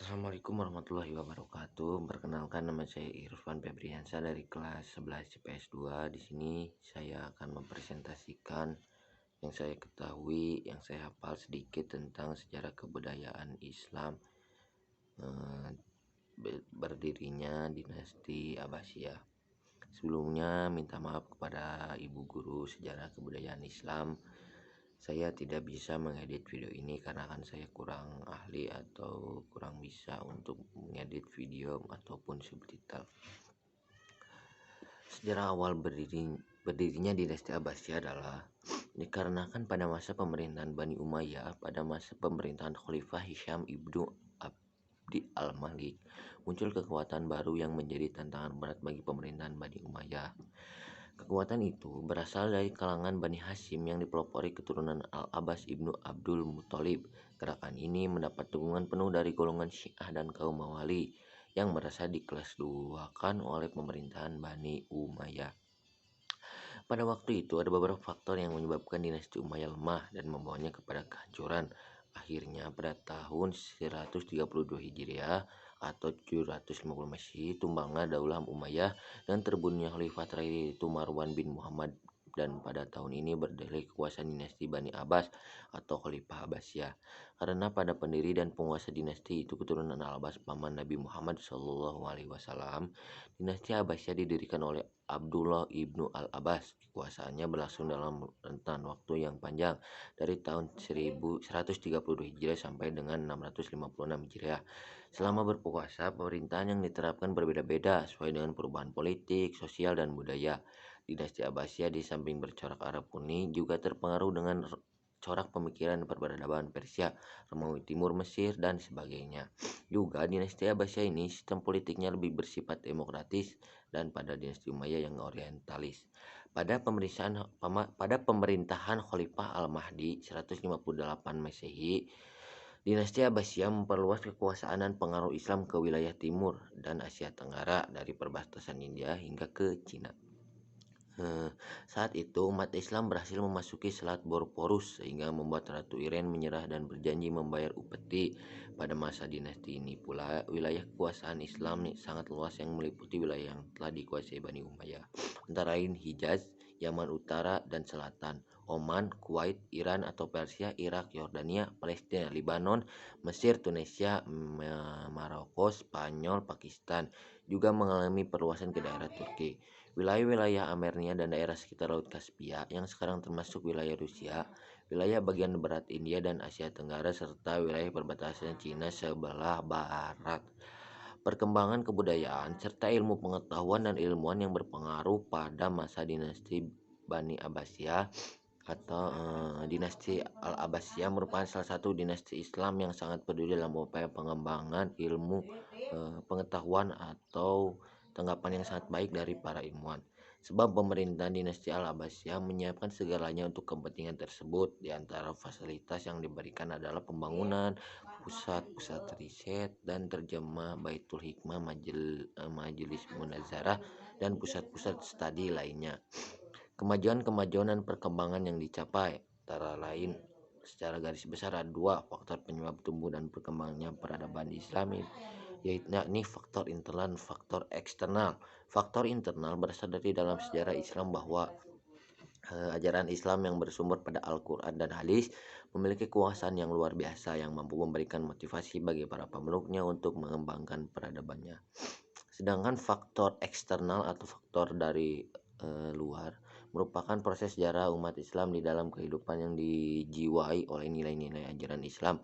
Assalamualaikum warahmatullahi wabarakatuh. Perkenalkan, nama saya Irfan Febriansyah dari kelas 11 CPS 2. Di sini saya akan mempresentasikan yang saya ketahui, yang saya hafal sedikit tentang sejarah kebudayaan Islam, berdirinya dinasti Abbasiyah. Sebelumnya minta maaf kepada ibu guru sejarah kebudayaan Islam. Saya tidak bisa mengedit video ini karena kan saya kurang ahli atau kurang bisa untuk mengedit video ataupun subtitle. Sejarah awal berdirinya dinasti Abbasiyah adalah dikarenakan pada masa pemerintahan Bani Umayyah, pada masa pemerintahan Khalifah Hisham ibnu Abdi al-Malik, muncul kekuatan baru yang menjadi tantangan berat bagi pemerintahan Bani Umayyah. Kekuatan itu berasal dari kalangan Bani Hashim yang dipelopori keturunan Al-Abbas ibnu Abdul Muthalib. Gerakan ini mendapat dukungan penuh dari golongan Syiah dan kaum Mawali yang merasa dikelas-duakan oleh pemerintahan Bani Umayyah. Pada waktu itu ada beberapa faktor yang menyebabkan dinasti Umayyah lemah dan membawanya kepada kehancuran. Akhirnya pada tahun 132 Hijriah atau 750 Masehi, tumbanglah Daulah Umayyah dan terbunuhnya khalifah terakhir yaitu Marwan bin Muhammad, dan pada tahun ini berdalih kekuasaan dinasti Bani Abbas atau Khalifah Abbasiyah. Karena pada pendiri dan penguasa dinasti itu keturunan Al-Abbas paman Nabi Muhammad SAW, dinasti Abbasiyah didirikan oleh Abdullah ibnu Al-Abbas. Kekuasaannya berlangsung dalam rentan waktu yang panjang dari tahun 1132 Hijriah sampai dengan 656 Hijriah. Selama berkuasa, pemerintahan yang diterapkan berbeda-beda sesuai dengan perubahan politik, sosial, dan budaya. Dinasti Abbasiyah di samping bercorak Arab kuning juga terpengaruh dengan corak pemikiran peradaban Persia, Romawi Timur, Mesir, dan sebagainya. Juga dinasti Abbasiyah ini sistem politiknya lebih bersifat demokratis dan pada dinasti Umayyah yang orientalis. Pada pemerintahan Khalifah Al-Mahdi 158 Masehi, dinasti Abbasiyah memperluas kekuasaan dan pengaruh Islam ke wilayah timur dan Asia Tenggara dari perbatasan India hingga ke Cina. Saat itu umat Islam berhasil memasuki Selat Bosporus sehingga membuat Ratu Iren menyerah dan berjanji membayar upeti. Pada masa dinasti ini pula wilayah kekuasaan Islam sangat luas yang meliputi wilayah yang telah dikuasai Bani Umayyah, antara lain Hijaz, Yaman Utara dan Selatan, Oman, Kuwait, Iran atau Persia, Irak, Yordania, Palestina, Lebanon, Mesir, Tunisia, Maroko, Spanyol, Pakistan. Juga mengalami perluasan ke daerah Turki. Wilayah-wilayah Armenia dan daerah sekitar Laut Kaspia yang sekarang termasuk wilayah Rusia, wilayah bagian barat India dan Asia Tenggara, serta wilayah perbatasan Cina sebelah barat. Perkembangan kebudayaan serta ilmu pengetahuan dan ilmuwan yang berpengaruh pada masa dinasti Bani Abbasiyah atau dinasti Al-Abbasiyah merupakan salah satu dinasti Islam yang sangat peduli dalam upaya pengembangan ilmu pengetahuan atau tanggapan yang sangat baik dari para ilmuwan. Sebab pemerintahan dinasti Al-Abbasiyah menyiapkan segalanya untuk kepentingan tersebut. Di antara fasilitas yang diberikan adalah pembangunan pusat-pusat riset dan terjemah, Baitul Hikmah, majelis munazarah, dan pusat-pusat studi lainnya. Kemajuan dan perkembangan yang dicapai antara lain secara garis besar ada dua faktor penyebab tumbuh dan perkembangannya peradaban Islam, yakni faktor internal dan faktor eksternal. Faktor internal berasal dari dalam sejarah Islam bahwa ajaran Islam yang bersumber pada Al-Quran dan Hadis memiliki kekuasaan yang luar biasa yang mampu memberikan motivasi bagi para pemeluknya untuk mengembangkan peradabannya. Sedangkan faktor eksternal atau faktor dari luar merupakan proses sejarah umat Islam di dalam kehidupan yang dijiwai oleh nilai-nilai ajaran Islam.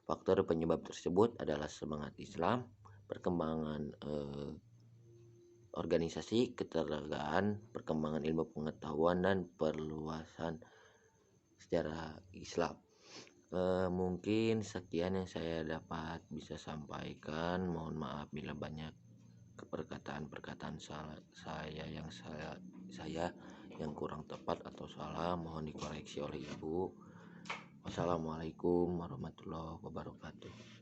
Faktor penyebab tersebut adalah semangat Islam, perkembangan organisasi, ketenagaan, perkembangan ilmu pengetahuan, dan perluasan sejarah Islam. Mungkin sekian yang saya dapat bisa sampaikan. Mohon maaf bila banyak perkataan-perkataan saya yang kurang tepat atau salah, mohon dikoreksi oleh ibu. Wassalamualaikum warahmatullahi wabarakatuh.